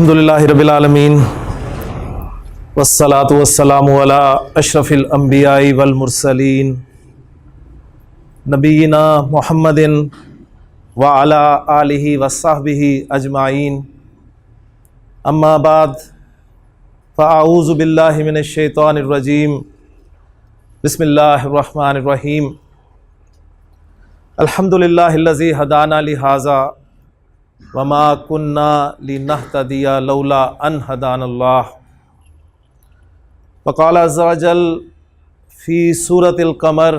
अल्हम्दुलिल्लाहि रब्बिल आलमीन वस्सलातु वस्सलामु अला अशरफिल अंबियाई वल मुरसलीन नबीना मुहम्मदिन व अला आलिहि वस्सहबिहि अजमाइन अम्मा बाद फ़अऊज़ु बिल्लाहि मिनश शैतानिर रजीम बिस्मिल्लाहिर रहमानिर रहीम अल्हम्दुलिल्लाहिल्लज़ी हदाना लिहाज़ा वमा कुन्ना लिनहतदिया लौला अन हदानल्लाह वक़ाल अज़्ज़ा वजल फ़ी सूरतिल क़मर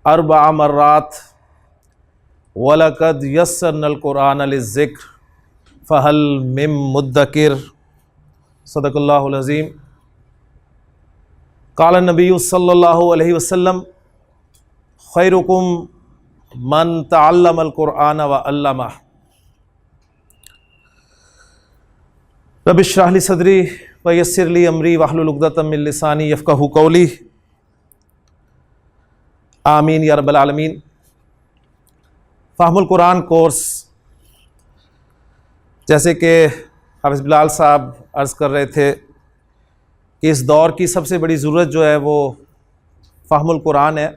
अर्बअ मर्रात वलक़द यस्सरनल क़ुरआन लिज़्ज़िक्र फ़हल मिन मुद्दकिर सदक़ल्लाहुल अज़ीम। क़ाल नबी सल्लल्लाहु अलैहि वसल्लम खैरुकुम मन तअल्लमल क़ुरआन व अल्लमह। रब्बि इश्रह ली सदरी व यस्सिर ली अमरी वहलुल उक़दतम मिन लिसानी यफ़क़हू क़ौली। आमीन या रब्बल आलमीन। फ़हमुल कुरान कोर्स, जैसे कि हाफ़िज़ बिलाल साहब अर्ज़ कर रहे थे कि इस दौर की सबसे बड़ी ज़रूरत जो है वो फ़हमुल कुरान है।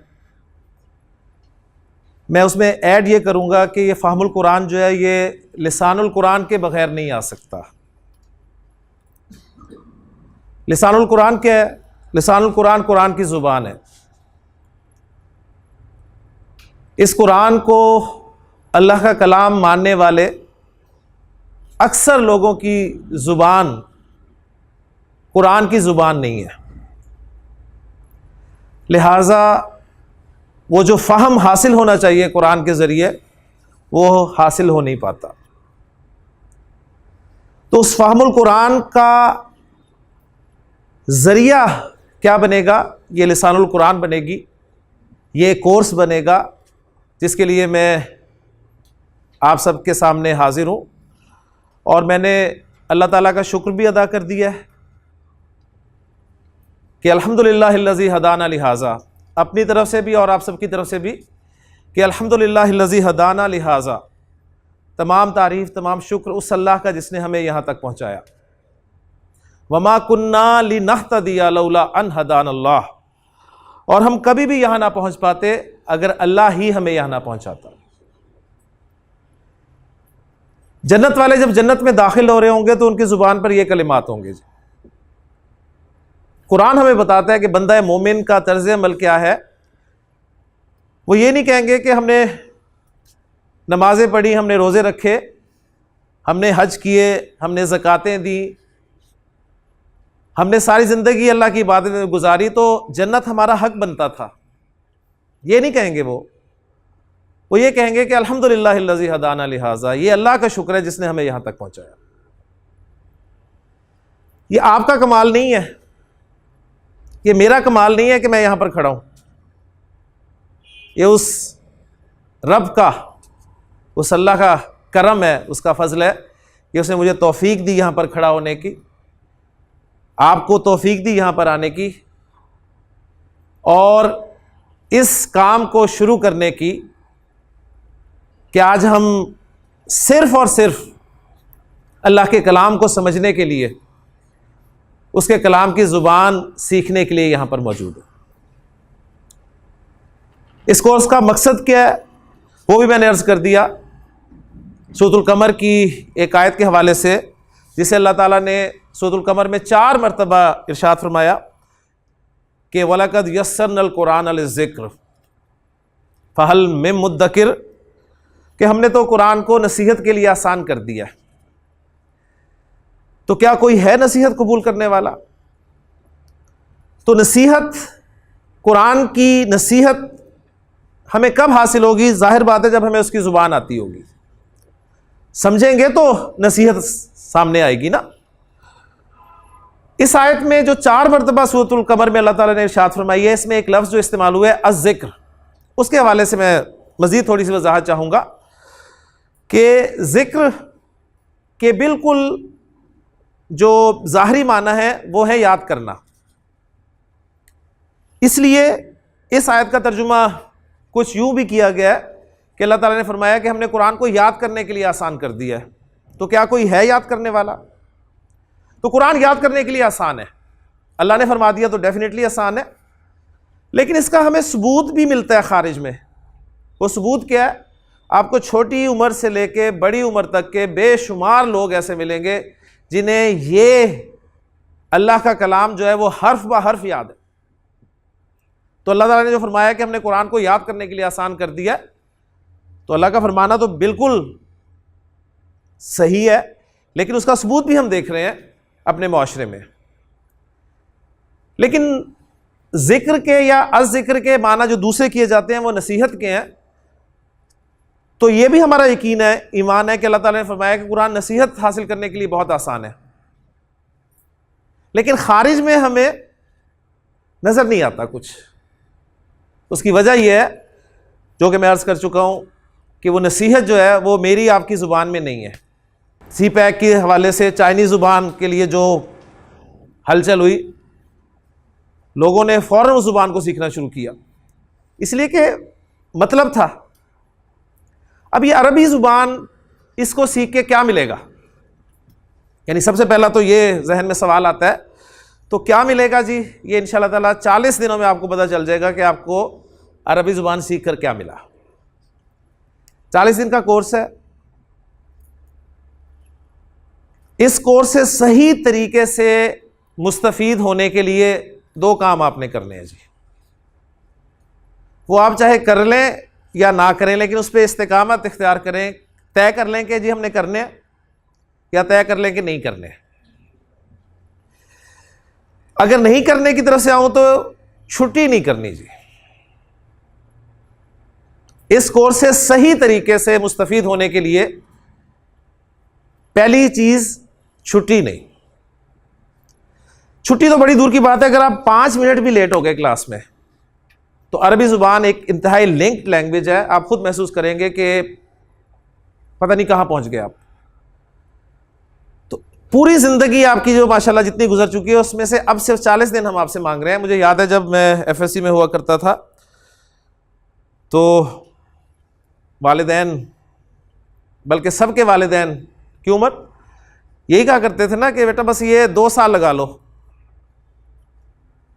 मैं उसमें ऐड ये करूँगा कि ये फ़हमुल कुरान जो है ये लिसानुल कुरान के बग़ैर नहीं आ सकता। लिसानुल कुरान क्या है? लिसानुल कुरान कुरान की ज़ुबान है। इस कुरान को अल्लाह का कलाम मानने वाले अक्सर लोगों की ज़ुबान कुरान की ज़ुबान नहीं है, लिहाजा वो जो फ़हम हासिल होना चाहिए कुरान के ज़रिए वो हासिल हो नहीं पाता। तो उस फ़हमुल कुरान का ज़रिया क्या बनेगा? ये लिसानुल कुरान बनेगी, ये कोर्स बनेगा जिसके लिए मैं आप सबके सामने हाजिर हूँ। और मैंने अल्लाह ताला का शुक्र भी अदा कर दिया है कि अल्हम्दुलिल्लाहिल्लज़ी हदाना लिहाज़ा, अपनी तरफ से भी और आप सबकी तरफ से भी कि अल्हम्दुलिल्लाहिल्लज़ी हदाना लिहाज़ा, तमाम तारीफ़ तमाम शुक्र उस अल्लाह का जिसने हमें यहाँ तक पहुँचाया। वमा कुन्ना लिनहतदिया लौला अन हदानल्लाह, और हम कभी भी यहाँ ना पहुँच पाते अगर अल्लाह ही हमें यहाँ ना पहुँचाता। जन्नत वाले जब जन्नत में दाखिल हो रहे होंगे तो उनकी ज़ुबान पर ये कलिमात होंगे। कुरान हमें बताता है कि बंदा मोमिन का तर्ज़ अमल क्या है। वो ये नहीं कहेंगे कि हमने नमाज़ें पढ़ी, हमने रोज़े रखे, हमने हज किए, हमने ज़कातें दी, हमने सारी ज़िंदगी अल्लाह की इबादत में गुजारी तो जन्नत हमारा हक बनता था। ये नहीं कहेंगे वो ये कहेंगे कि अल्हम्दुलिल्लाहिल्लज़ी हदाना लिहाज़ा, ये अल्लाह का शुक्र है जिसने हमें यहाँ तक पहुँचाया। ये आपका कमाल नहीं है, ये मेरा कमाल नहीं है कि मैं यहाँ पर खड़ा हूँ। ये उस रब का, उस अल्लाह का करम है, उसका फ़ज़ल है कि उसने मुझे तौफ़ीक दी यहाँ पर खड़ा होने की, आपको तौफ़ीक दी यहाँ पर आने की और इस काम को शुरू करने की कि आज हम सिर्फ़ और सिर्फ अल्लाह के कलाम को समझने के लिए, उसके कलाम की ज़ुबान सीखने के लिए यहाँ पर मौजूद है। इस कोर्स का मकसद क्या है वो भी मैंने अर्ज़ कर दिया सूरतुल क़मर की एक आयत के हवाले से, जिसे अल्लाह ताला ने सूरतुल क़मर में 4 मरतबा इरशाद फरमाया कि वलक़द यस्सरनल क़ुरआन लिज़्ज़िक्र फ़हल मिन मुद्दकिर, कि हमने तो कुरान को नसीहत के लिए आसान कर दिया। तो क्या कोई है नसीहत कबूल करने वाला? तो नसीहत, कुरान की नसीहत हमें कब हासिल होगी? ज़ाहिर बात है जब हमें उसकी ज़ुबान आती होगी। समझेंगे तो नसीहत सामने आएगी ना। इस आयत में जो 4 मरतबा सूरतुल क़मर में अल्लाह ताला ने इरशाद फरमाई है, इसमें एक लफ्ज़ जो इस्तेमाल हुआ है अज़्ज़िक्र, उसके हवाले से मैं मज़ीद थोड़ी सी वजाहत चाहूँगा कि ज़िक्र के बिल्कुल जो ज़ाहरी माना है वो है याद करना। इसलिए इस आयत का तर्जुमा कुछ यूँ भी किया गया है कि अल्लाह ताला ने फरमाया कि हमने कुरान को याद करने के लिए आसान कर दिया है। तो क्या कोई है याद करने वाला? तो कुरान याद करने के लिए आसान है, अल्लाह ने फरमा दिया तो डेफिनेटली आसान है। लेकिन इसका हमें सबूत भी मिलता है खारिज में। वो सबूत क्या है? आपको छोटी उम्र से लेके बड़ी उम्र तक के बेशुमार लोग ऐसे मिलेंगे जिन्हें ये अल्लाह का कलाम जो है वो हर्फ ब हर्फ याद है। तो अल्लाह ताला ने जो फरमाया कि हमने कुरान को याद करने के लिए आसान कर दिया, तो अल्लाह का फरमाना तो बिल्कुल सही है, लेकिन उसका सबूत भी हम देख रहे हैं अपने मुआशरे में। लेकिन जिक्र के या अज़िक्र के माना जो दूसरे किए जाते हैं वो नसीहत के हैं। तो ये भी हमारा यकीन है, ईमान है कि अल्लाह ताला ने फरमाया कि कुरान नसीहत हासिल करने के लिए बहुत आसान है। लेकिन खारिज में हमें नजर नहीं आता कुछ। उसकी वजह यह है, जो कि मैं अर्ज कर चुका हूं, कि वो नसीहत जो है वो मेरी आपकी ज़ुबान में नहीं है। सी पैक के हवाले से चाइनीज़ ज़ुबान के लिए जो हलचल हुई, लोगों ने फ़ौरन उस ज़ुबान को सीखना शुरू किया, इसलिए कि मतलब था अब ये अरबी ज़ुबान, इसको सीख के क्या मिलेगा। यानी सबसे पहला तो ये जहन में सवाल आता है, तो क्या मिलेगा जी? ये इंशाअल्लाह ताला 40 दिनों में आपको पता चल जाएगा कि आपको अरबी ज़ुबान सीख कर क्या मिला। 40 दिन का कोर्स है। इस कोर्स से सही तरीके से मुस्तफ़ीद होने के लिए 2 काम आपने करने हैं जी। वो आप चाहे कर लें या ना करें, लेकिन उस पर इस्तिकामत इख्तियार करें। तय कर लें कि जी हमने करने हैं, या तय कर लें कि नहीं करने। अगर नहीं करने की तरफ से आऊं तो छुट्टी नहीं करनी जी। इस कोर्स से सही तरीके से मुस्तफ़ीद होने के लिए पहली चीज छुट्टी नहीं। छुट्टी तो बड़ी दूर की बात है, अगर आप 5 मिनट भी लेट हो गए क्लास में, तो अरबी ज़ुबान एक इंतहाई लिंक्ड लैंग्वेज है। आप खुद महसूस करेंगे कि पता नहीं कहां पहुंच गए आप। तो पूरी ज़िंदगी आपकी जो माशाल्लाह जितनी गुजर चुकी है, उसमें से अब सिर्फ 40 दिन हम आपसे मांग रहे हैं। मुझे याद है जब मैं FSC में हुआ करता था, तो वालिदैन, बल्कि सबके वालिदैन की उम्र यही कहा करते थे ना कि बेटा बस ये 2 साल लगा लो,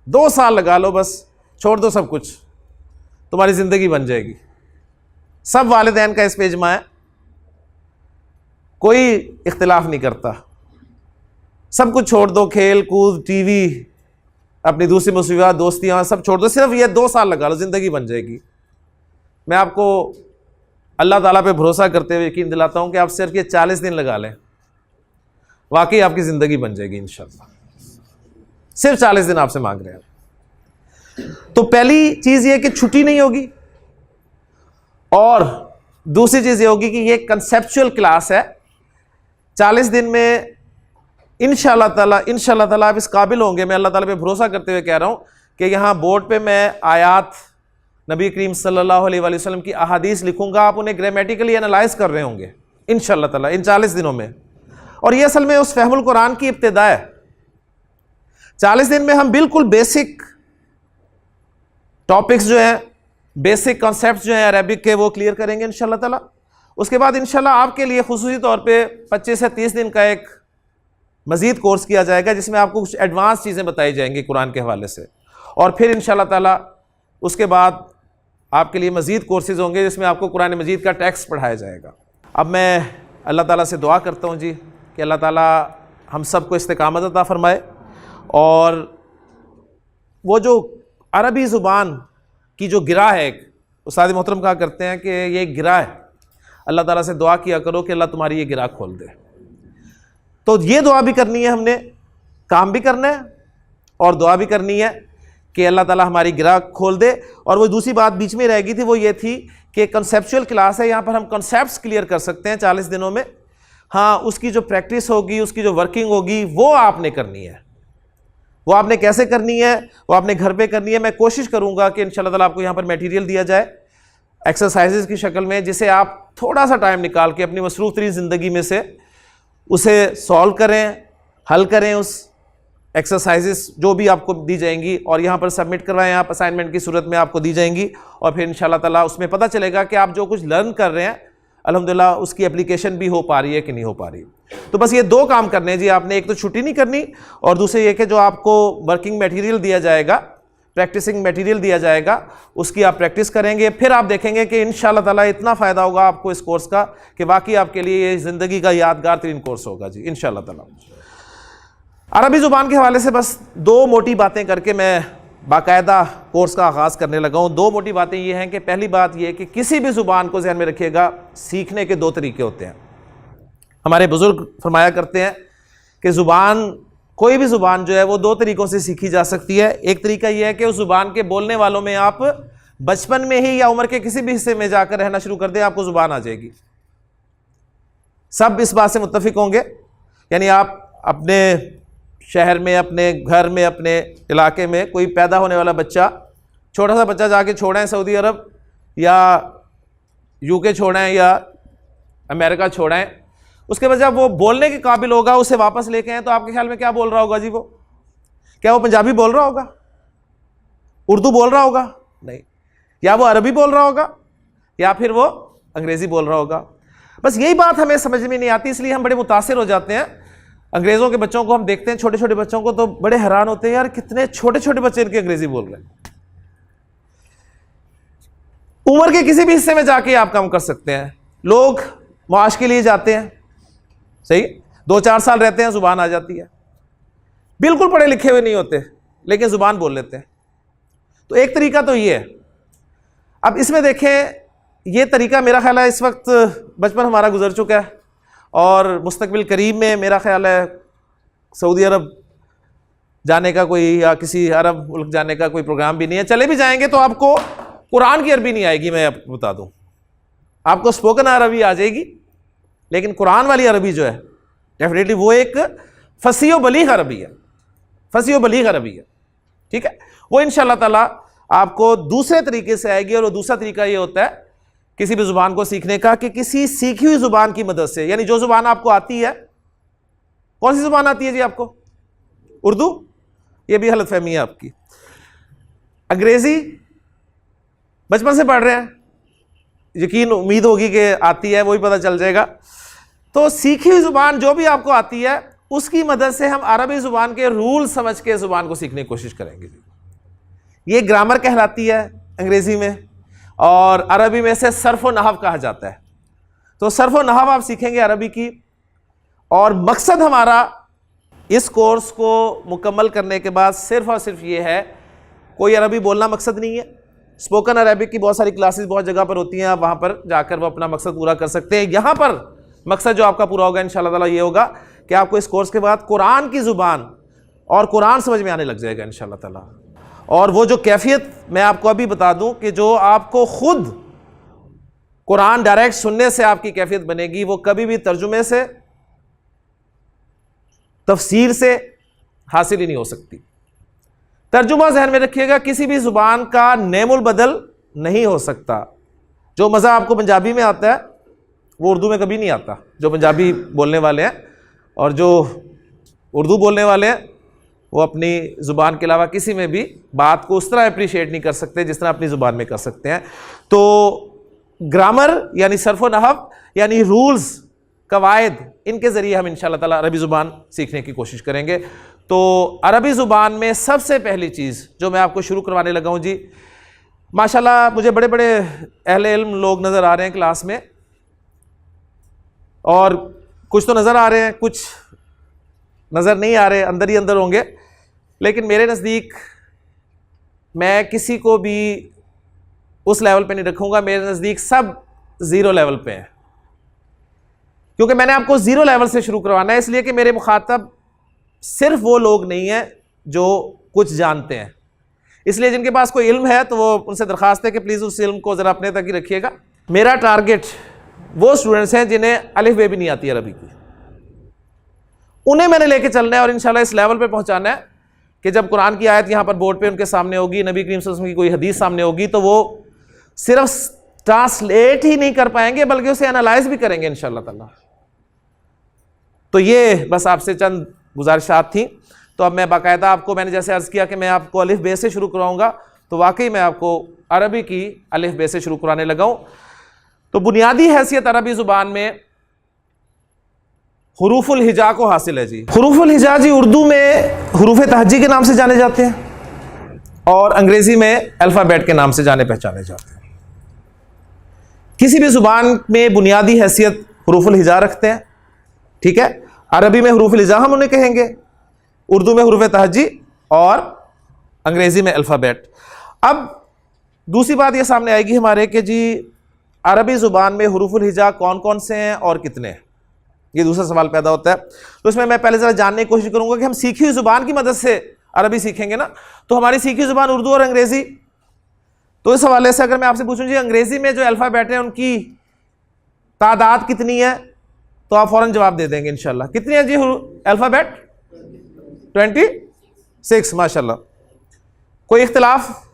2 साल लगा लो, बस छोड़ दो सब कुछ, तुम्हारी ज़िंदगी बन जाएगी। सब वालिदैन का इस पे इज्मा है, कोई इख्तिलाफ नहीं करता। सब कुछ छोड़ दो, खेल कूद, टीवी, अपनी दूसरी मुसीबत, दोस्तियां, सब छोड़ दो, सिर्फ ये 2 साल लगा लो, ज़िंदगी बन जाएगी। मैं आपको अल्लाह ताला पे भरोसा करते हुए यकीन दिलाता हूं कि आप सिर्फ ये 40 दिन लगा लें, वाकई आपकी ज़िंदगी बन जाएगी इंशाअल्लाह। सिर्फ 40 दिन आपसे मांग रहे हैं। तो पहली चीज़ ये कि छुट्टी नहीं होगी, और दूसरी चीज़ ये होगी कि ये कंसेप्चुअल क्लास है। 40 दिन में इंशाअल्लाह ताला आप इस काबिल होंगे, मैं अल्लाह ताला पे भरोसा करते हुए कह रहा हूं कि यहाँ बोर्ड पे मैं आयात नबी करीम सल्लल्लाहु अलैहि वसल्लम की अहादीस लिखूंगा, आप उन्हें ग्रामेटिकली एनालाइज कर रहे होंगे इंशाअल्लाह ताला इन 40 दिनों में। और ये असल में उस फहमुल कुरान की इब्तिदा है। 40 दिन में हम बिल्कुल बेसिक टॉपिक्स जो हैं, बेसिक कॉन्सेप्ट्स जो हैं अरबिक के, वो क्लियर करेंगे इंशाअल्लाह ताला। उसके बाद इंशाअल्लाह आपके लिए खुसूसी तौर पे 25 से 30 दिन का एक मज़ीद कोर्स किया जाएगा, जिसमें आपको कुछ एडवांस चीज़ें बताई जाएंगी कुरान के हवाले से। और फिर इंशाअल्लाह ताला उसके बाद आपके लिए मज़ीद कोर्सेज़ होंगे जिसमें आपको कुरान मजीद का टेक्स्ट पढ़ाया जाएगा। अब मैं अल्लाह ताला से दुआ करता हूँ जी कि अल्लाह ताला हम सबको इस्तिकामत अता फ़रमाए, और वो जो अरबी ज़ुबान की जो गिरा है, एक उस्ताद मोहतरम कहा करते हैं कि ये गिरा है, अल्लाह ताला से दुआ किया करो कि अल्लाह तुम्हारी ये गिरा खोल दे। तो ये दुआ भी करनी है हमने, काम भी करना है और दुआ भी करनी है कि अल्लाह ताला हमारी गिरा खोल दे। और वो दूसरी बात बीच में रह गई थी, वो ये थी कि कंसेप्चुअल क्लास है, यहाँ पर हम कॉन्सेप्ट्स क्लियर कर सकते हैं 40 दिनों में। हाँ, उसकी जो प्रैक्टिस होगी, उसकी जो वर्किंग होगी, वो आपने करनी है। वो आपने कैसे करनी है, वो आपने घर पे करनी है। मैं कोशिश करूँगा कि इंशाअल्लाह ताला आपको यहाँ पर मटेरियल दिया जाए एक्सरसाइजेज की शक्ल में, जिसे आप थोड़ा सा टाइम निकाल के अपनी मसरूफ़ तरीन ज़िंदगी में से उसे सॉल्व करें, हल करें उस एक्सरसाइजेस जो भी आपको दी जाएंगी, और यहाँ पर सबमिट करवाएं आप असाइनमेंट की सूरत में आपको दी जाएंगी। और फिर इंशाअल्लाह ताला उसमें पता चलेगा कि आप जो कुछ लर्न कर रहे हैं अल्हम्दुलिल्लाह उसकी एप्लीकेशन भी हो पा रही है कि नहीं हो पा रही। तो बस ये दो काम करने हैं जी आपने, एक तो छुट्टी नहीं करनी और दूसरे ये कि जो आपको वर्किंग मटेरियल दिया जाएगा, प्रैक्टिसिंग मटेरियल दिया जाएगा, उसकी आप प्रैक्टिस करेंगे। फिर आप देखेंगे कि इंशाल्लाह ताला इतना फ़ायदा होगा आपको इस कोर्स का कि वाकई आपके लिए ये ज़िंदगी का यादगार तरीन कोर्स होगा जी इंशाल्लाह ताला। अरबी ज़ुबान के हवाले से बस दो मोटी बातें करके मैं बाकायदा कोर्स का आगाज़ करने लगा हूँ। दो मोटी बातें ये हैं कि पहली बात ये कि किसी भी ज़ुबान को ज़हन में रखिएगा, सीखने के दो तरीके होते हैं। हमारे बुज़ुर्ग फरमाया करते हैं कि ज़ुबान, कोई भी ज़ुबान जो है वो दो तरीक़ों से सीखी जा सकती है। एक तरीका यह है कि उस ज़ुबान के बोलने वालों में आप बचपन में ही या उम्र के किसी भी हिस्से में जाकर रहना शुरू कर दें, आपको ज़ुबान आ जाएगी। सब इस बात से मुत्तफिक होंगे, यानी आप अपने शहर में, अपने घर में, अपने इलाके में कोई पैदा होने वाला बच्चा, छोटा सा बच्चा जाके छोड़ें सऊदी अरब या यूके छोड़ें या अमेरिका छोड़ें, उसके बाद जब वो बोलने के काबिल होगा, उसे वापस लेके आए तो आपके ख्याल में क्या बोल रहा होगा जी? वो क्या वो पंजाबी बोल रहा होगा, उर्दू बोल रहा होगा? नहीं। या वो अरबी बोल रहा होगा या फिर वो अंग्रेज़ी बोल रहा होगा। बस यही बात हमें समझ में नहीं आती, इसलिए हम बड़े मुतासिर हो जाते हैं। अंग्रेज़ों के बच्चों को हम देखते हैं, छोटे छोटे बच्चों को, तो बड़े हैरान होते हैं, यार कितने छोटे छोटे बच्चे इनकी अंग्रेज़ी बोल रहे हैं। उम्र के किसी भी हिस्से में जाके आप काम कर सकते हैं। लोग मुआश के लिए जाते हैं, सही, 2-4 साल रहते हैं, ज़ुबान आ जाती है, बिल्कुल पढ़े लिखे हुए नहीं होते लेकिन ज़ुबान बोल लेते हैं। तो एक तरीका तो ये है। अब इसमें देखें, ये तरीका मेरा ख्याल है इस वक्त बचपन हमारा गुजर चुका है और मुस्तकबिल करीब में मेरा ख्याल है सऊदी अरब जाने का कोई या किसी अरब मुल्क जाने का कोई प्रोग्राम भी नहीं है। चले भी जाएंगे तो आपको कुरान की अरबी नहीं आएगी, मैं आपको बता दूं। आपको स्पोकन अरबी आ जाएगी, लेकिन कुरान वाली अरबी जो है डेफिनेटली वो एक फसी व बलीग अरबी है, फसी व बलीग अरबी है, ठीक है। वो इंशाअल्लाह ताला आपको दूसरे तरीके से आएगी। और वो दूसरा तरीका ये होता है किसी भी ज़ुबान को सीखने का कि किसी सीखी हुई ज़ुबान की मदद से, यानी जो ज़ुबान आपको आती है, कौन सी ज़ुबान आती है जी आपको? उर्दू? ये भी गलतफहमी है आपकी। अंग्रेज़ी बचपन से पढ़ रहे हैं, यकीन उम्मीद होगी कि आती है, वही पता चल जाएगा। तो सीखी हुई ज़ुबान जो भी आपको आती है, उसकी मदद से हम अरबी ज़ुबान के रूल समझ के ज़ुबान को सीखने की कोशिश करेंगे। ये ग्रामर कहलाती है अंग्रेज़ी में, और अरबी में से सर्फ़ व नहव कहा जाता है। तो सर्फ़ व नहव आप सीखेंगे अरबी की, और मकसद हमारा इस कोर्स को मुकम्मल करने के बाद सिर्फ़ और सिर्फ ये है, कोई अरबी बोलना मकसद नहीं है। स्पोकन अरबिक की बहुत सारी क्लासेस बहुत जगह पर होती हैं, आप वहाँ पर जाकर वो अपना मकसद पूरा कर सकते हैं। यहाँ पर मकसद जो आपका पूरा होगा इंशाअल्लाह ताला ये होगा कि आपको इस कोर्स के बाद कुरान की ज़ुबान और कुरान समझ में आने लग जाएगा इंशाअल्लाह ताला। और वो जो कैफियत मैं आपको अभी बता दूं कि जो आपको खुद कुरान डायरेक्ट सुनने से आपकी कैफियत बनेगी, वो कभी भी तर्जुमे से, तफसीर से हासिल ही नहीं हो सकती। तर्जुमा ज़हन में रखिएगा, किसी भी ज़ुबान का नेमुल बदल नहीं हो सकता। जो मज़ा आपको पंजाबी में आता है वो उर्दू में कभी नहीं आता, जो पंजाबी बोलने वाले हैं। और जो उर्दू बोलने वाले हैं वो अपनी ज़ुबान के अलावा किसी में भी बात को उस तरह अप्रिशिएट नहीं कर सकते जिस तरह अपनी ज़ुबान में कर सकते हैं। तो ग्रामर यानी सर्फ़ व नहव यानी रूल्स, कवायद, इनके ज़रिए हम इंशाअल्लाह ताला अरबी ज़ुबान सीखने की कोशिश करेंगे। तो अरबी ज़ुबान में सबसे पहली चीज़ जो मैं आपको शुरू करवाने लगा हूँ जी, माशाल्लाह मुझे बड़े बड़े अहले इल्म लोग नज़र आ रहे हैं क्लास में, और कुछ तो नज़र आ रहे हैं, कुछ नज़र नहीं आ रहे, अंदर ही अंदर होंगे। लेकिन मेरे नज़दीक मैं किसी को भी उस लेवल पे नहीं रखूँगा, मेरे नज़दीक सब ज़ीरो लेवल पे हैं, क्योंकि मैंने आपको ज़ीरो लेवल से शुरू करवाना है। इसलिए कि मेरे मुखातब सिर्फ वो लोग नहीं हैं जो कुछ जानते हैं, इसलिए जिनके पास कोई इल्म है तो वो उनसे दरख्वास्त है कि प्लीज़ उस इल्म को ज़रा अपने तक ही रखिएगा। मेरा टारगेट वो स्टूडेंट्स हैं जिन्हें अलिफ बे भी नहीं आती अरबी की, उन्हें मैंने लेके चलना है और इंशाल्लाह इस लेवल पे पहुंचाना है कि जब कुरान की आयत यहाँ पर बोर्ड पे उनके सामने होगी, नबी करीम सल्लल्लाहु अलैहि वसल्लम की कोई हदीस सामने होगी, तो वो सिर्फ ट्रांसलेट ही नहीं कर पाएंगे बल्कि उसे एनालाइज भी करेंगे इंशाअल्लाह ताला। तो ये बस आपसे चंद गुजारिशात थी। तो अब मैं बाकायदा आपको, मैंने जैसे अर्ज़ किया कि मैं आपको अलिफ बे से शुरू कराऊंगा, तो वाकई मैं आपको अरबी की अलिफ बे से शुरू कराने लगा हूँ। तो बुनियादी हैसियत अरबी ज़ुबान में हुरूफुल हिजा को हासिल है जी। हुरूफुल हिजा जी उर्दू में हुरूफ तहजी के नाम से जाने जाते हैं और अंग्रेजी में अल्फ़ाबेट के नाम से जाने पहचाने जाते हैं। किसी भी ज़ुबान में बुनियादी हैसियत हुरूफुल हिजा रखते हैं, ठीक है। अरबी में हुरूफुल हिजा हम उन्हें कहेंगे, उर्दू में हुरूफ तहजी और अंग्रेजी में अल्फ़ाबेट। अब दूसरी बात ये सामने आएगी हमारे कि जी अरबी ज़ुबान में हुरूफुल हिजा कौन कौन से हैं और कितने हैं, ये दूसरा सवाल पैदा होता है। तो इसमें मैं पहले ज़रा जानने की कोशिश करूंगा कि हम सीखी हुई ज़ुबान की मदद से अरबी सीखेंगे ना, तो हमारी सीखी ज़ुबान उर्दू और अंग्रेज़ी। तो इस हवाले से अगर मैं आपसे पूछूं जी अंग्रेज़ी में जो अल्फ़ाबेट हैं उनकी तादाद कितनी है, तो आप फ़ौरन जवाब दे देंगे इंशाल्लाह। कितनी है जी अल्फ़ाबेट? 26, माशाल्लाह। कोई इख्तिलाफ?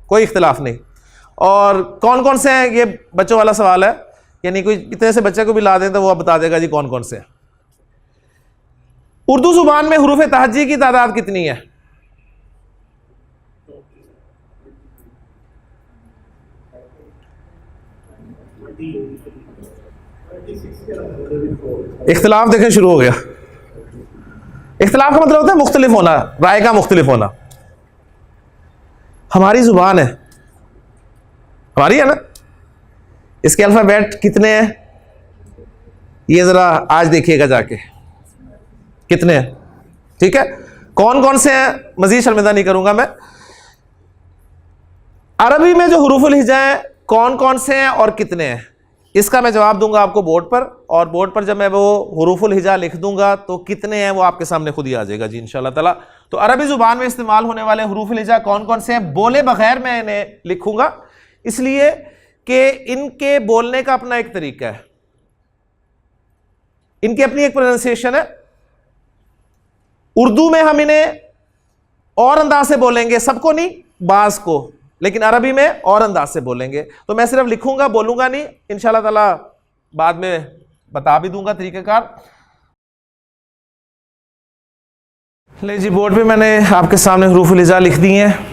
कोई इख्तिलाफ नहीं। और कौन कौन से हैं, ये बच्चों वाला सवाल है, यानी कोई इतने से बच्चे को भी ला दें तो वो बता देगा जी कौन कौन से हैं। उर्दू जुबान में हुरूफ तहजी की तादाद कितनी है? इख्तिलाफ देखें शुरू हो गया। इख्तिलाफ का मतलब होता है मुख्तलिफ होना, राय का मुख्तलिफ होना। हमारी जुबान है, हमारी है ना, इसके अल्फ़ाबेट कितने हैं ये ज़रा आज देखिएगा जाके, कितने हैं, ठीक है। कौन कौन से हैं मज़ीद शर्मिंदा नहीं करूंगा मैं। अरबी में जो हुरूफुल हिजा हैं कौन कौन से हैं और कितने हैं, इसका मैं जवाब दूंगा आपको बोर्ड पर, और बोर्ड पर जब मैं वो हुरूफुल हिजा लिख दूंगा तो कितने हैं वो आपके सामने खुद ही आ जाएगा जी इंशाल्लाह ताला। तो अरबी ज़ुबान में इस्तेमाल होने वाले हुरूफुल हिजा कौन कौन से हैं, बोले बगैर मैं इन्हें लिखूंगा, इसलिए कि इनके बोलने का अपना एक तरीका है, इनकी अपनी एक प्रोनाउंसिएशन है। उर्दू में हम इन्हें और अंदाज से बोलेंगे, सबको नहीं, बाज को, लेकिन अरबी में और अंदाज से बोलेंगे। तो मैं सिर्फ लिखूंगा, बोलूंगा नहीं, इंशाल्लाह ताला बाद में बता भी दूंगा तरीक़ेकार। ले जी, बोर्ड पे मैंने आपके सामने हुरूफुल हिजा लिख दिए हैं,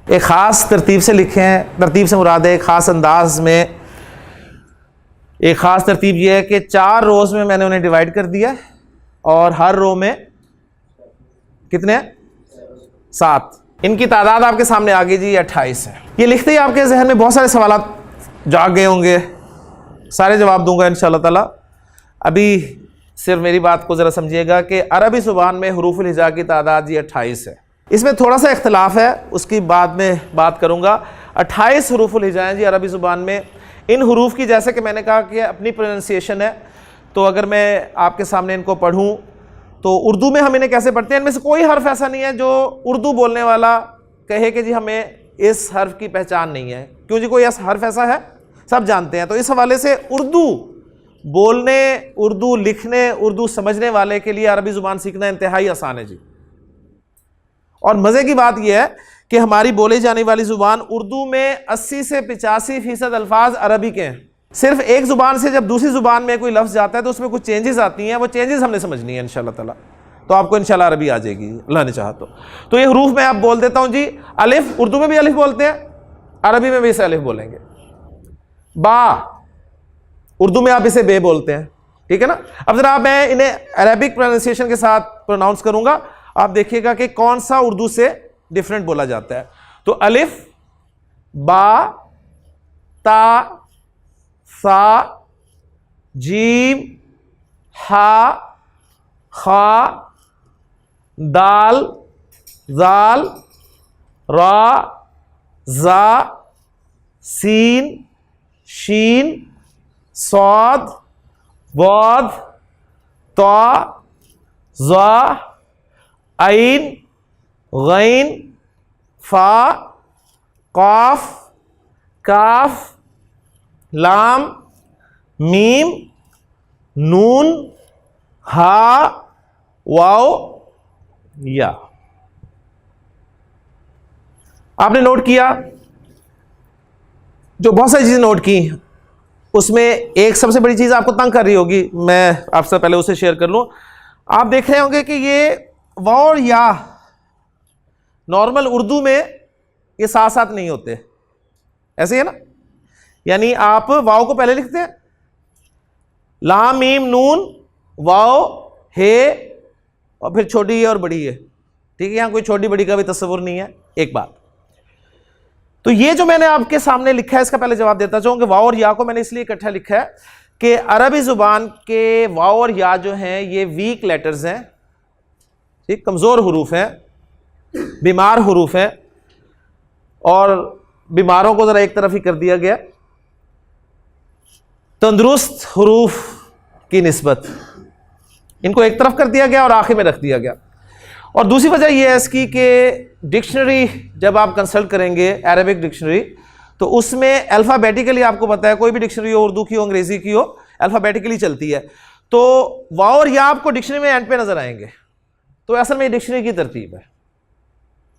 एक ख़ास तरतीब से लिखे हैं। तरतीब से मुराद है एक ख़ास अंदाज में, एक ख़ास तरतीब यह है कि 4 रोज़ में मैंने उन्हें डिवाइड कर दिया और हर रो में कितने हैं? 7। इनकी तादाद आपके सामने आ गई जी, 28 है। ये लिखते ही आपके जहन में बहुत सारे सवाल जाग गए होंगे, सारे जवाब दूंगा इंशाल्लाह ताला। अभी सिर्फ मेरी बात को ज़रा समझिएगा कि अरबी ज़ुबान में हुरूफुल हिजा की तादाद ये 28 है। इसमें थोड़ा सा इख्तिलाफ है, उसकी बाद में बात करूंगा। 28 हुरूफुल हिजा हैं जी अरबी ज़ुबान में। इन हुरूफ की, जैसे कि मैंने कहा कि अपनी प्रोनाउंसिएशन है, तो अगर मैं आपके सामने इनको पढ़ूं तो उर्दू में हम इन्हें कैसे पढ़ते हैं, इनमें से कोई हर्फ ऐसा नहीं है जो उर्दू बोलने वाला कहे कि जी हमें इस हर्फ की पहचान नहीं है। क्यों जी, कोई ऐसा हर्फ ऐसा है? सब जानते हैं। तो इस हवाले से उर्दू बोलने, उर्दू लिखने, उर्दू समझने वाले के लिए अरबी ज़ुबान सीखना इंतहाई आसान है जी। और मज़े की बात यह है कि हमारी बोली जाने वाली ज़ुबान उर्दू में 80 से 85% अल्फाज अरबी के हैं। सिर्फ एक ज़ुबान से जब दूसरी ज़ुबान में कोई लफ्ज़ जाता है तो उसमें कुछ चेंजेस आती हैं, वो चेंजेस हमने समझनी है इंशाल्लाह ताला। तो आपको इंशाल्लाह अरबी आ जाएगी अल्लाह ने चाहा तो ये हरूफ मैं आप बोल देता हूँ जी। अलिफ, उर्दू में भी अलिफ बोलते हैं, अरबी में भी इसे अलिफ बोलेंगे। बा, उर्दू में आप इसे बे बोलते हैं, ठीक है ना। अब जरा मैं इन्हें अरेबिक प्रोनाउंसिएशन के साथ प्रोनाउंस करूंगा, आप देखिएगा कि कौन सा उर्दू से डिफरेंट बोला जाता है। तो अलिफ, बा, ता, सा, जीम, हा, खा, दाल, जाल, रा, जा, सीन, शीन, सौद, वाद, ता, ज़ा, आइन, गैन, फा, काफ, काफ, लाम, मीम, नून, हा, वाओ, या। आपने नोट किया, जो बहुत सारी चीज़ें नोट की, उसमें एक सबसे बड़ी चीज़ आपको तंग कर रही होगी, मैं आपसे पहले उसे शेयर कर लूँ। आप देख रहे होंगे कि ये वाव और या नॉर्मल उर्दू में ये साथ साथ नहीं होते, ऐसे ही है ना। यानी आप वाव को पहले लिखते हैं, लाम मीम नून वाओ हे और फिर छोटी है और बड़ी है, ठीक है, यहां कोई छोटी बड़ी का भी तस्वुर नहीं है। एक बात, तो ये जो मैंने आपके सामने लिखा है इसका पहले जवाब देता चाहूँ कि वाओ और या को मैंने इसलिए इकट्ठा लिखा है कि अरबी जुबान के वाओ और या जो हैं ये वीक लेटर्स हैं, ठीक, कमजोर हरूफ हैं, बीमार हरूफ हैं, और बीमारों को जरा एक तरफ ही कर दिया गया तंदुरुस्त हरूफ की निस्बत, इनको एक तरफ कर दिया गया और आखिर में रख दिया गया। और दूसरी वजह यह है इसकी कि डिक्शनरी जब आप कंसल्ट करेंगे अरबिक डिक्शनरी तो उसमें अल्फ़ाबेटिकली, आपको पता है कोई भी डिक्शनरी हो, उर्दू की हो, अंग्रेजी की हो, अल्फ़ाबेटिकली चलती है, तो वाओ और या आपको डिक्शनरी में एंड पे नजर आएंगे, तो असल में डिक्शनरी की तरतीब है,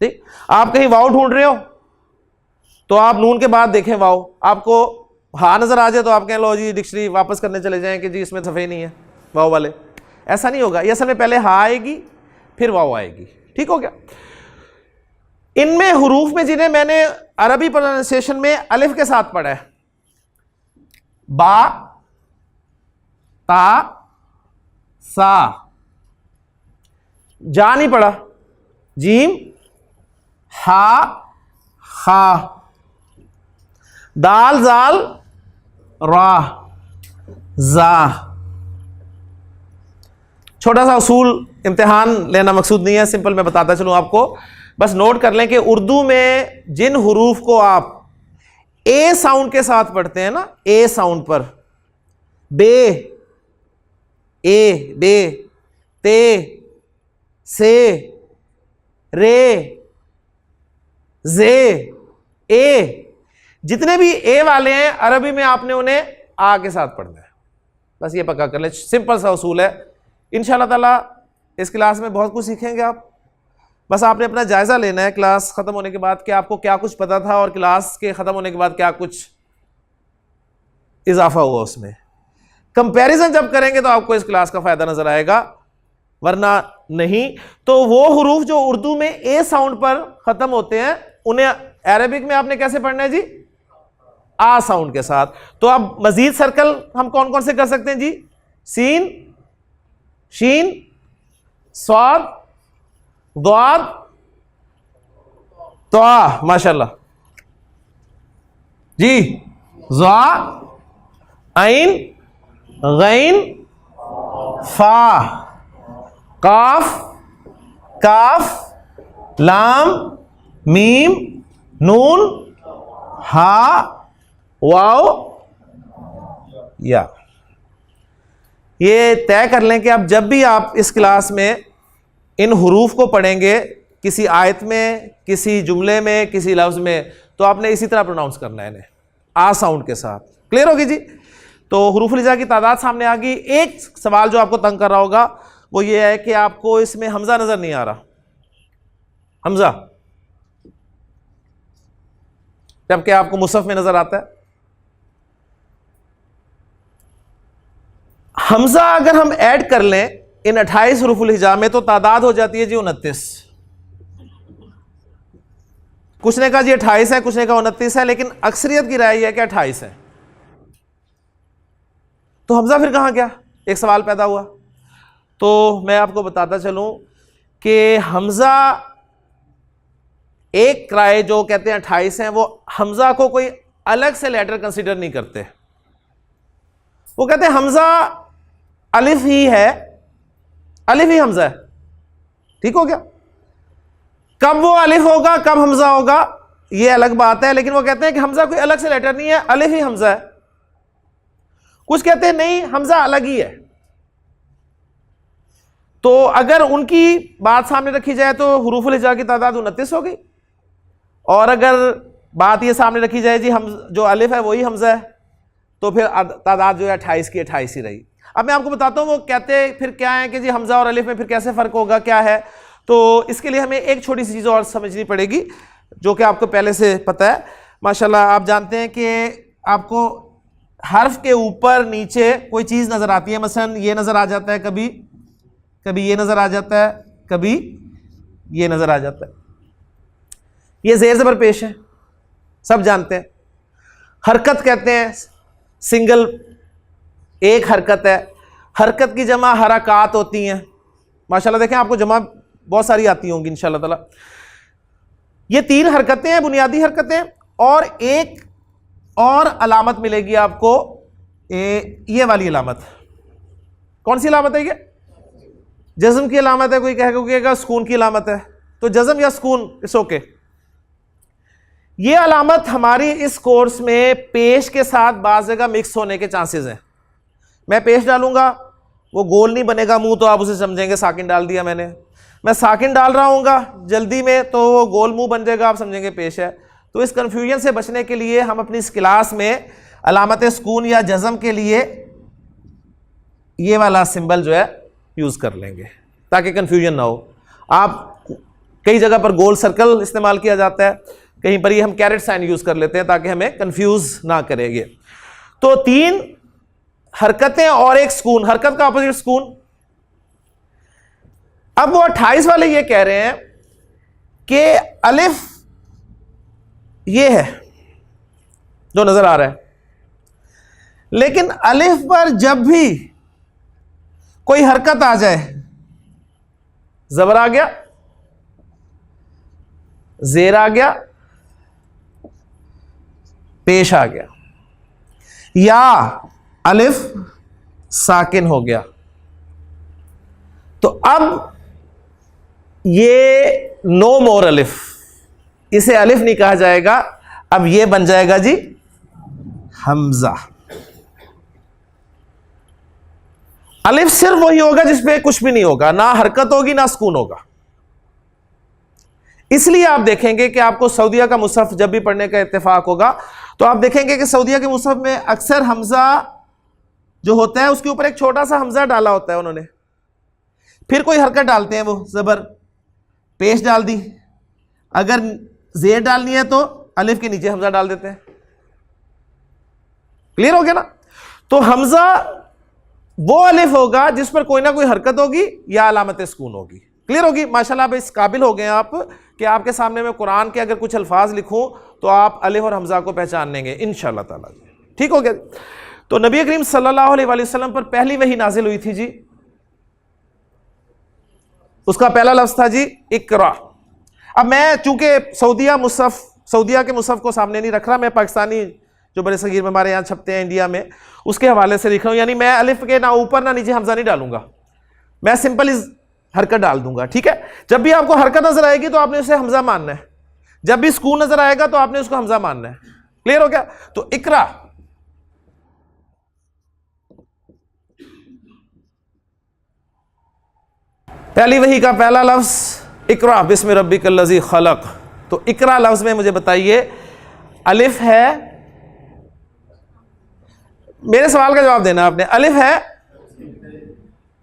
ठीक। आप कहीं वाओ ढूंढ रहे हो तो आप नून के बाद देखें वाओ, आपको हाँ नजर आ जाए तो आप कहें लो जी डिक्शनरी वापस करने चले जाएं कि जी इसमें सफ़े नहीं है वाओ वाले, ऐसा नहीं होगा। ये असल में पहले हाँ आएगी फिर वाओ आएगी, ठीक हो गया। इनमें हुरूफ में जिन्हें मैंने अरबी प्रोनाउंसिएशन में अलिफ के साथ पढ़ा है, बा ता सा, जा नहीं पढ़ा, जीम हा खा, दाल जाल रा जा। छोटा सा उसूल, इम्तिहान लेना मकसूद नहीं है, सिंपल मैं बताता चलूं आपको, बस नोट कर लें कि उर्दू में जिन हुरूफ को आप ए साउंड के साथ पढ़ते हैं ना, ए साउंड पर, बे, ए बे, ते, से, रे, जे, ए, जितने भी ए वाले हैं अरबी में आपने उन्हें आ के साथ पढ़ना है, बस ये पक्का कर लें, सिंपल सा उसूल है। इंशाअल्लाह ताला इस क्लास में बहुत कुछ सीखेंगे आप, बस आपने अपना जायजा लेना है क्लास खत्म होने के बाद कि आपको क्या कुछ पता था और क्लास के खत्म होने के बाद क्या कुछ इजाफा हुआ उसमें। कंपैरिजन जब करेंगे तो आपको इस क्लास का फायदा नजर आएगा, वरना नहीं। तो वो हुरूफ जो उर्दू में ए साउंड पर खत्म होते हैं उन्हें अरबिक में आपने कैसे पढ़ना है जी, आ साउंड के साथ। तो अब मजीद सर्कल हम कौन कौन से कर सकते हैं जी, सीन, शीन, स्वाद, द्वाद, त्वा, माशाल्लाह जी, ज़ा, ऐन, गैन, फा, काफ, काफ, लाम, मीम, नून, हा, वाओ, या। ये तय कर लें कि अब जब भी आप इस क्लास में इन हुरूफ को पढ़ेंगे किसी आयत में, किसी जुमले में, किसी लफ्ज़ में, तो आपने इसी तरह प्रोनाउंस करना है इन्हें आ साउंड के साथ। क्लियर होगी जी। तो हुरूफ लिजा की तादाद सामने आ गई। एक सवाल जो आपको तंग कर रहा होगा वो ये है कि आपको इसमें हमजा नजर नहीं आ रहा, हमजा, जबकि आपको मुसहफ में नजर आता है। हमजा अगर हम ऐड कर लें इन 28 हुरूफुल हिजा में तो तादाद हो जाती है जी 29। कुछ ने कहा जी 28 है, कुछ ने कहा 29 है, लेकिन अक्सरियत की राय है कि 28 है। तो हमजा फिर कहां गया, एक सवाल पैदा हुआ। तो मैं आपको बताता चलूं कि हमजा एक राय जो कहते हैं 28 है, वो हमजा को कोई अलग से लेटर कंसीडर नहीं करते। वो कहते हैं हमजा अलिफ ही है, अलिफ ही हमजा है, ठीक हो गया। कब वो अलिफ होगा कब हमजा होगा ये अलग बात है, लेकिन वो कहते हैं कि हमजा कोई अलग से लेटर नहीं है, अलिफ ही हमजा है। कुछ कहते हैं नहीं हमजा अलग ही है। तो अगर उनकी बात सामने रखी जाए तो हुरूफुल हिजा की तादाद 29 हो गई, और अगर बात ये सामने रखी जाए जी हम जो अलिफ है वही हमजा है, तो फिर तादाद जो है 28 की 28 ही रही। अब मैं आपको बताता हूँ वो कहते फिर क्या है कि जी हमजा और अलिफ में फिर कैसे फ़र्क होगा, क्या है। तो इसके लिए हमें एक छोटी सी चीज़ और समझनी पड़ेगी जो कि आपको पहले से पता है। माशाल्लाह आप जानते हैं कि आपको हर्फ के ऊपर नीचे कोई चीज़ नज़र आती है, मसलन ये नज़र आ जाता है, कभी कभी ये नज़र आ जाता है, कभी ये नज़र आ जाता है। ये ज़ेर ज़बर पेश है, सब जानते हैं। हरकत कहते हैं सिंगल एक हरकत है। हरकत की जमा हरकात होती हैं। माशाल्लाह देखें आपको जमा बहुत सारी आती होंगी इंशाल्लाह ताला। ये 3 हरकतें हैं, बुनियादी हरकतें, और एक और अलामत मिलेगी आपको, ये वाली अलामत। कौन सी अलामत है ये? जज़म की अलामत है। कोई कहेगा सुकून की अलामत है, तो जज़म या सुकून, इट्स ओके। ये अलामत हमारी इस कोर्स में पेश के साथ बाज़ जगह मिक्स होने के चांसेस हैं। मैं पेश डालूंगा, वो गोल नहीं बनेगा मुंह, तो आप उसे समझेंगे साकिन डाल दिया मैंने। मैं साकिन डाल रहा हूँगा जल्दी में, तो वो गोल मुंह बन जाएगा, आप समझेंगे पेश है। तो इस कन्फ्यूजन से बचने के लिए हम अपनी इस क्लास में अलामत सुकून या जज़म के लिए ये वाला सिंबल जो है यूज़ कर लेंगे, ताकि कन्फ्यूजन ना हो। आप कई जगह पर गोल सर्कल इस्तेमाल किया जाता है, कहीं पर ये हम कैरेट साइन यूज़ कर लेते हैं ताकि हमें कन्फ्यूज़ ना करेंगे। तो 3 हरकतें और एक सुकून, हरकत का अपोजिट सुकून। अब वो 28 वाले ये कह रहे हैं कि अलिफ ये है जो नजर आ रहा है, लेकिन अलिफ पर जब भी कोई हरकत आ जाए, जबर आ गया, जेर आ गया, पेश आ गया, या अलिफ साकिन हो गया, तो अब ये नो मोर अलिफ, इसे अलिफ नहीं कहा जाएगा। अब ये बन जाएगा जी हमजा। अलिफ सिर्फ वही होगा जिसपे कुछ भी नहीं होगा, ना हरकत होगी ना सुकून होगा। इसलिए आप देखेंगे कि आपको सऊदीया का मुसहफ जब भी पढ़ने का इत्तेफाक होगा, तो आप देखेंगे कि सऊदीया के मुसहफ में अक्सर हमजा जो होता है उसके ऊपर एक छोटा सा हमजा डाला होता है उन्होंने, फिर कोई हरकत डालते हैं, वो जबर पेश डाल दी, अगर जेर डालनी है तो अलिफ के नीचे हमजा डाल देते हैं। क्लियर हो गया ना? तो हमजा वो अलिफ होगा जिस पर कोई ना कोई हरकत होगी या अलामत सुकून होगी। क्लियर होगी? माशाल्लाह आप इस काबिल हो गए हैं आप कि आपके सामने मैं कुरान के अगर कुछ अल्फाज लिखूं तो आप अलिफ और हमजा को पहचान लेंगे इंशाअल्लाह ताला। ठीक हो गया? तो नबी करीम सल्लल्लाहु अलैहि वसल्लम पर पहली वही नाजिल हुई थी जी, उसका पहला लफ्ज था जी इकरा। अब मैं चूंकि सऊदीया के मुसहफ को सामने नहीं रख रहा, मैं पाकिस्तानी जो बड़े सगीर में हमारे यहाँ छपते हैं इंडिया में, उसके हवाले से लिख रहा हूँ। यानी मैं अलिफ के ना ऊपर ना नीचे हमजा नहीं डालूंगा, मैं सिंपल इस हरकत डाल दूंगा। ठीक है? जब भी आपको हरकत नजर आएगी तो आपने उसे हमजा मानना है, जब भी सुकून नजर आएगा तो आपने उसको हमजा मानना है। क्लियर हो गया? तो इकरा, पहली वही का पहला लफ्ज इकरा बिस्मि रब्बिकल लज़ी खलक। तो इकरा लफ्ज में मुझे बताइए अलिफ है, मेरे सवाल का जवाब देना आपने, अलिफ है?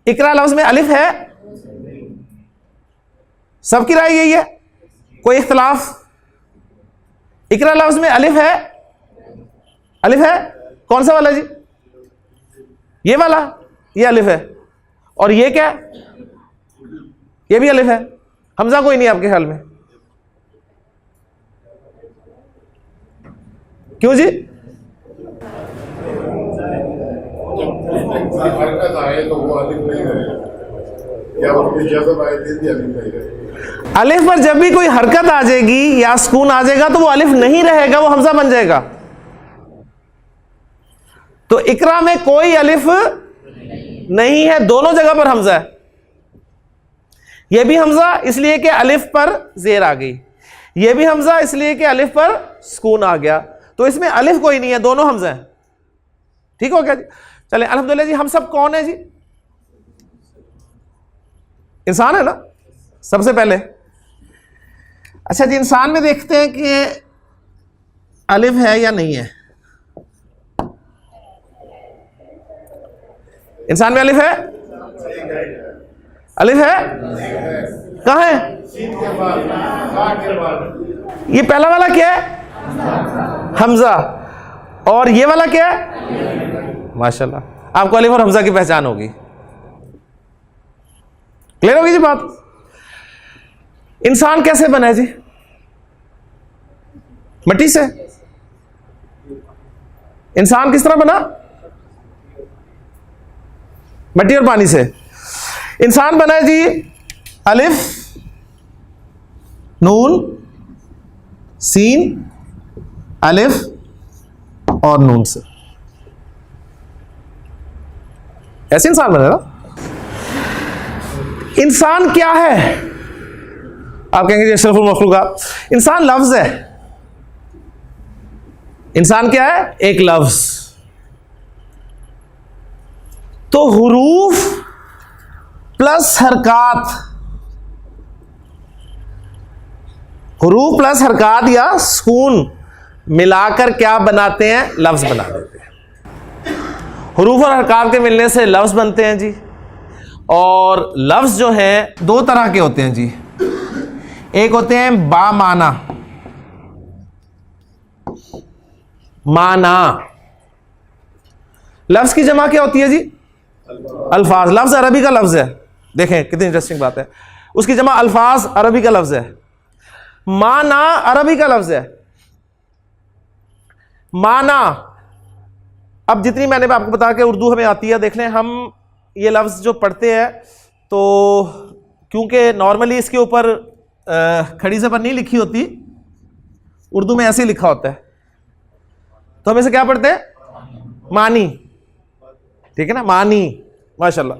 इकरा लफ्ज में अलिफ है? सबकी राय यही है, कोई इख्तिलाफ? इकरा लफ्ज में अलिफ है? अलिफ है? कौन सा वाला जी? ये वाला, ये अलिफ है। और ये क्या है? ये भी अलिफ है। हमजा कोई नहीं आपके ख्याल में? क्यों जी? हरकत आए तो वो अलिफ नहीं रहेगा, या उसकी जज़म आए तो भी अलिफ नहीं रहेगा। अलिफ पर जब भी कोई हरकत आ जाएगी या सुकून आ जाएगा तो वो अलिफ नहीं रहेगा, वो हमजा बन जाएगा। तो इकरा में कोई अलिफ नहीं है, दोनों जगह पर हमजा है। यह भी हमजा इसलिए कि अलिफ पर जेर आ गई, यह भी हमजा इसलिए कि अलिफ पर सुकून आ गया। तो इसमें अलिफ कोई नहीं है, दोनों हमजा है। ठीक हो गया जी? चले अल्हम्दुलिल्लाह जी। हम सब कौन है जी? इंसान है ना सबसे पहले। अच्छा जी, इंसान में देखते हैं कि अलिफ है या नहीं है। इंसान में अलिफ है? अलिफ है? कहां है? ये पहला वाला क्या है? हमजा। और ये वाला क्या है? माशाल्लाह, आपको अलिफ और हमजा की पहचान होगी। क्लियर होगी जी बात? इंसान कैसे बना है जी? मिट्टी से। इंसान किस तरह बना? मिट्टी और पानी से। इंसान बना है जी अलिफ नून सीन अलिफ और नून से, ऐसे इंसान बने ना। इंसान क्या है? आप कहेंगे अशरफुल मखलूकात। इंसान लफ्ज है। इंसान क्या है? एक लफ्ज। तो हुरूफ प्लस हरकात, हुरूफ प्लस हरकात या सुकून मिलाकर क्या बनाते हैं? लफ्ज बना देते हैं। हुरूफ और हरकात के मिलने से लफ्ज बनते हैं जी। और लफ्ज जो हैं दो तरह के होते हैं जी। एक होते हैं बामाना, माना। लफ्ज की जमा क्या होती है जी? अल्फाज। लफ्ज अरबी का लफ्ज है। देखें कितनी इंटरेस्टिंग बात है, उसकी जमा अल्फाज अरबी का लफ्ज है। माना अरबी का लफ्ज है। माना, अब जितनी मैंने आपको बता के उर्दू हमें आती है, देख लें हम ये लफ्ज जो पढ़ते हैं तो क्योंकि नॉर्मली इसके ऊपर खड़ी ज़बर नहीं लिखी होती, उर्दू में ऐसे ही लिखा होता है, तो हम इसे क्या पढ़ते हैं? मानी। ठीक है ना, मानी, माशाल्लाह।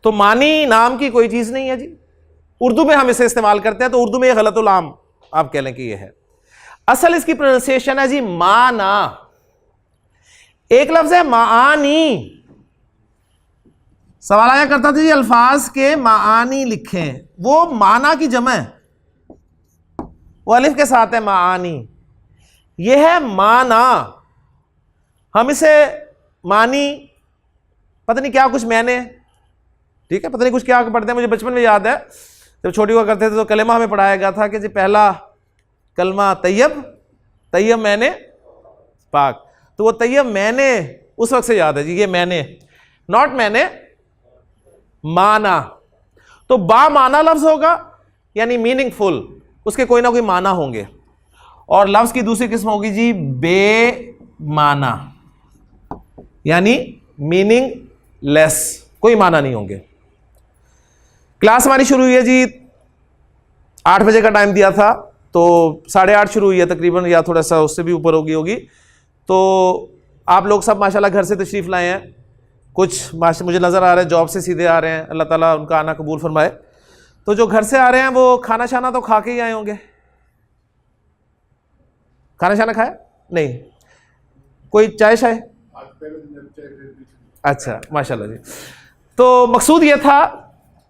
तो मानी नाम की कोई चीज नहीं है जी, उर्दू में हम इसे इस्तेमाल करते हैं, तो उर्दू में ये गलतुल आम आप कह लें कि ये है। असल इसकी प्रोनाउंसिएशन है जी माना। एक लफ्ज है मानी। सवाल आया करता था जी अल्फाज के मानी लिखें, वो माना की जमा है, वो अलिफ के साथ है मानी। ये है माना। हम इसे मानी, पता नहीं क्या कुछ मैंने, ठीक है, पता नहीं कुछ क्या पढ़ते हैं। मुझे बचपन में याद है जब छोटी हुआ करते थे तो कलेमा हमें पढ़ाया गया था कि जी पहला कलमा तैयब, तैयब मैंने पाक। तो वो तैयब मैंने उस वक्त से याद है जी, ये मैंने, नॉट मैंने, माना। तो बा माना लफ्ज होगा यानी मीनिंगफुल, उसके कोई ना कोई माना होंगे। और लफ्ज की दूसरी किस्म होगी जी बे माना, यानी मीनिंग लेस, कोई माना नहीं होंगे। क्लास हमारी शुरू हुई है जी 8 बजे का टाइम दिया था, तो 8:30 शुरू हुई है तकरीबन, या थोड़ा सा उससे भी ऊपर होगी। तो आप लोग सब माशाल्लाह घर से तशरीफ़ लाए हैं, कुछ मुझे नज़र आ रहे हैं जॉब से सीधे आ रहे हैं, अल्लाह ताला उनका आना कबूल फरमाए। तो जो घर से आ रहे हैं वो खाना शाना तो खा के ही आए होंगे। खाना शाना खाया नहीं? कोई चाय शाय? अच्छा माशाल्लाह जी। तो मकसूद ये था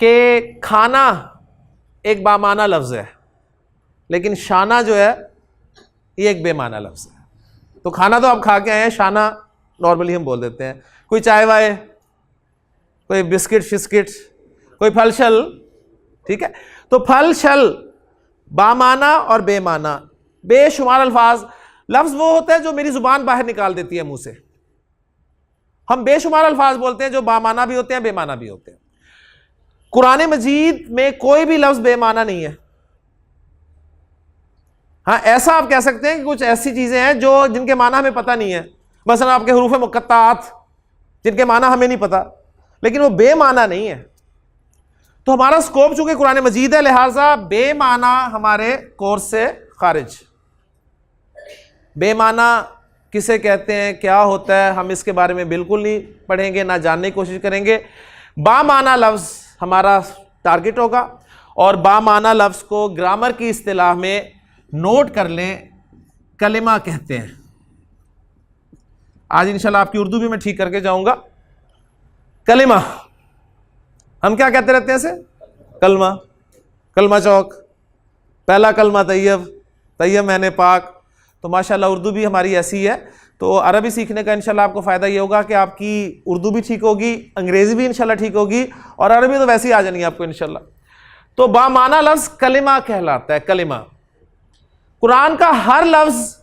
कि खाना एक बामाना लफ्ज़ है, लेकिन शाना जो है ये एक बेमाना लफ्ज़ है। तो खाना तो आप खा के आए हैं, शाना नॉर्मली हम बोल देते हैं। कोई चाय वाय, कोई बिस्किट शिस्किट, कोई फल शल, ठीक है। तो फल शल बामाना और बेमाना, बेशुमार अल्फाज। लफ्ज़ वो होता है जो मेरी ज़ुबान बाहर निकाल देती है मुंह से। हम बेशुमार अल्फाज बोलते हैं जो बामाना भी होते हैं बेमाना भी होते हैं। कुरान मजीद में कोई भी लफ्ज़ बेमाना नहीं है। हाँ, ऐसा आप कह सकते हैं कि कुछ ऐसी चीज़ें हैं जो जिनके माना हमें पता नहीं है, मसलन आपके हरूफ मुक़त्ताआत जिनके माना हमें नहीं पता, लेकिन वो बेमाना नहीं है। तो हमारा स्कोप चूंकि कुरान मजीद है, लिहाजा बेमाना हमारे कोर्स से खारिज। बेमाना किसे कहते हैं, क्या होता है, हम इसके बारे में बिल्कुल नहीं पढ़ेंगे, ना जानने की कोशिश करेंगे। बामाना लफ्ज़ हमारा टारगेट होगा, और बामाना लफ्ज़ को ग्रामर की इस्तिलाह में नोट कर लें, कलिमा कहते हैं। आज इंशाल्लाह आपकी उर्दू भी मैं ठीक करके जाऊंगा। कलिमा हम क्या कहते रहते हैं इसे? कलमा, कलमा चौक, पहला कलमा तैयब, तैयब मैंने पाक। तो माशाल्लाह उर्दू भी हमारी ऐसी है। तो अरबी सीखने का इंशाल्लाह आपको फ़ायदा ये होगा कि आपकी उर्दू भी ठीक होगी, अंग्रेज़ी भी इंशाल्लाह ठीक होगी, और अरबी तो वैसे ही आ जानी है आपको इंशाल्लाह। तो बामाना लफ्ज़ कलिमा कहलाता है। कलिमा, कुरान का हर लफ्ज़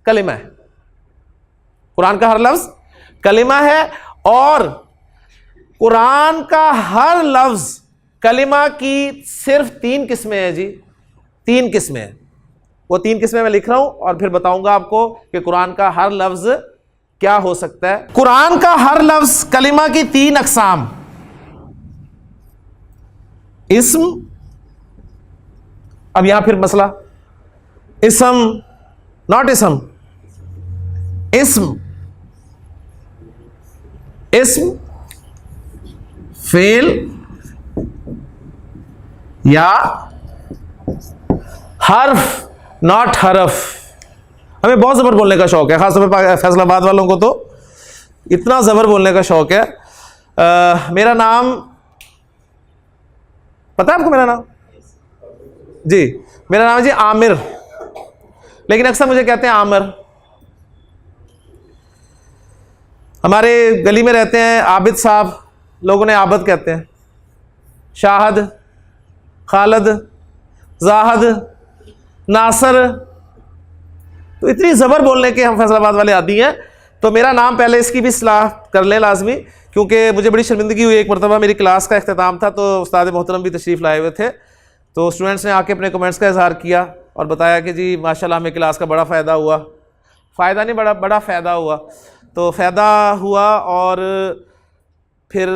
कलिमा है। कुरान का हर लफ्ज़ कलिमा है, और कुरान का हर लफ्ज़ कलिमा की सिर्फ 3 किस्में हैं जी, 3 किस्में हैं। वो 3 किस्में मैं लिख रहा हूं और फिर बताऊंगा आपको कि कुरान का हर लफ्ज़ क्या हो सकता है। कुरान का हर लफ्ज़ कलिमा की 3 अक़साम, इस्म, अब यहां फिर मसला, इस्म नॉट इस्म, इस्म, इस्म फेल या हर्फ नॉट हरफ। हमें बहुत ज़बर बोलने का शौक है, खासतौर पर फैसलाबाद वालों को तो इतना ज़बर बोलने का शौक है। मेरा नाम पता है आपको? मेरा नाम जी, मेरा नाम है जी आमिर, लेकिन अक्सर मुझे कहते हैं आमिर। हमारे गली में रहते हैं आबिद साहब, लोगों ने आबिद कहते हैं। शाहद, खालिद, जाहद, नासर, तो इतनी ज़बर बोलने के हम फैसलाबाद वाले आदी हैं। तो मेरा नाम पहले इसकी भी सलाह कर लें लाजमी, क्योंकि मुझे बड़ी शर्मिंदगी हुई। एक मरतबा मेरी क्लास का इख्तिताम था, तो उस्ताद मोहतरम भी तशरीफ़ लाए हुए थे, तो स्टूडेंट्स ने आके अपने कमेंट्स का इजहार किया और बताया कि जी माशाल्लाह हमें क्लास का बड़ा फ़ायदा हुआ। फ़ायदा नहीं, बड़ा फ़ायदा हुआ। तो फ़ायदा हुआ और फिर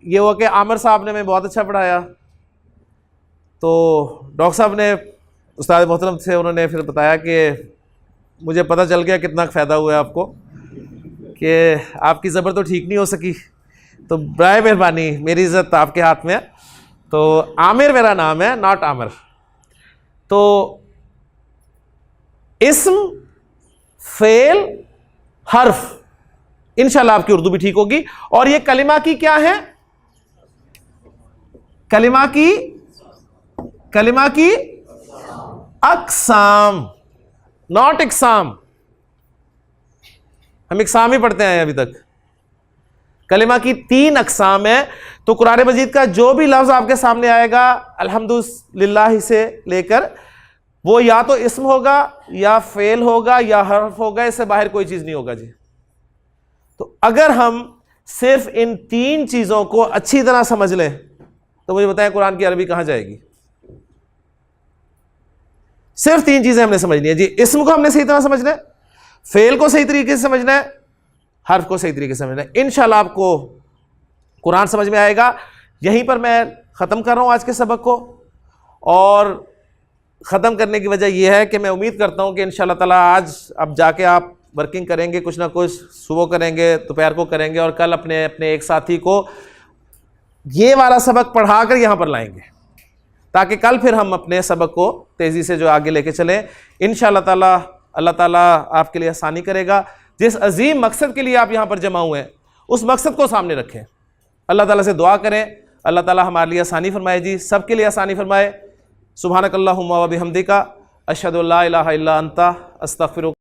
ये हुआ कि आमिर साहब ने हमें बहुत अच्छा पढ़ाया। तो डॉक्टर साहब ने, उस्ताद मोहतरम थे, उन्होंने फिर बताया कि मुझे पता चल गया कितना फ़ायदा हुआ है आपको, कि आपकी ज़बर तो ठीक नहीं हो सकी, तो बराए मेहरबानी मेरी इज़्ज़त आपके हाथ में है। तो आमिर मेरा नाम है, नॉट आमिर। तो इस्म फेल हर्फ, इंशाल्लाह आपकी उर्दू भी ठीक होगी। और ये कलिमा की क्या है? कलिमा की अक़साम, नॉट इक़साम। हम इक़साम ही पढ़ते हैं अभी तक। कलिमा की 3 अक़साम है। तो कुरान मजीद का जो भी लफ्ज़ आपके सामने आएगा अल्हम्दुलिल्लाह से लेकर, वो या तो इस्म होगा या फेल होगा या हर्फ होगा, इससे बाहर कोई चीज़ नहीं होगा जी। तो अगर हम सिर्फ इन 3 चीज़ों को अच्छी तरह समझ लें तो मुझे बताएं कुरान की अरबी कहाँ जाएगी? सिर्फ 3 चीज़ें हमने समझनी है जी। इस्म को हमने सही तरह समझना है, फेल को सही तरीके से समझना है, हर्फ को सही तरीके से समझना है। इंशाल्लाह आपको कुरान समझ में आएगा। यहीं पर मैं ख़त्म कर रहा हूँ आज के सबक को, और ख़त्म करने की वजह यह है कि मैं उम्मीद करता हूँ कि इंशाल्लाह ताला आज अब जाके आप वर्किंग करेंगे, कुछ ना कुछ सुबह करेंगे, दोपहर को करेंगे, और कल अपने अपने एक साथी को ये वाला सबक पढ़ा कर यहाँ पर लाएंगे, ताकि कल फिर हम अपने सबक को तेज़ी से जो आगे लेके चलें। इंशाअल्लाह ताला अल्लाह ताला आपके लिए आसानी करेगा। जिस अजीम मकसद के लिए आप यहाँ पर जमा हुए हैं, उस मकसद को सामने रखें। अल्लाह ताला से दुआ करें, अल्लाह ताला हमारे लिए आसानी फरमाए जी, सबके लिए आसानी फरमाए। सुब्हानकल्लाहुम्मा व बिहम्दिका अशहदु अल्ला इलाहा इल्ला अंता अस्तगफिरुक।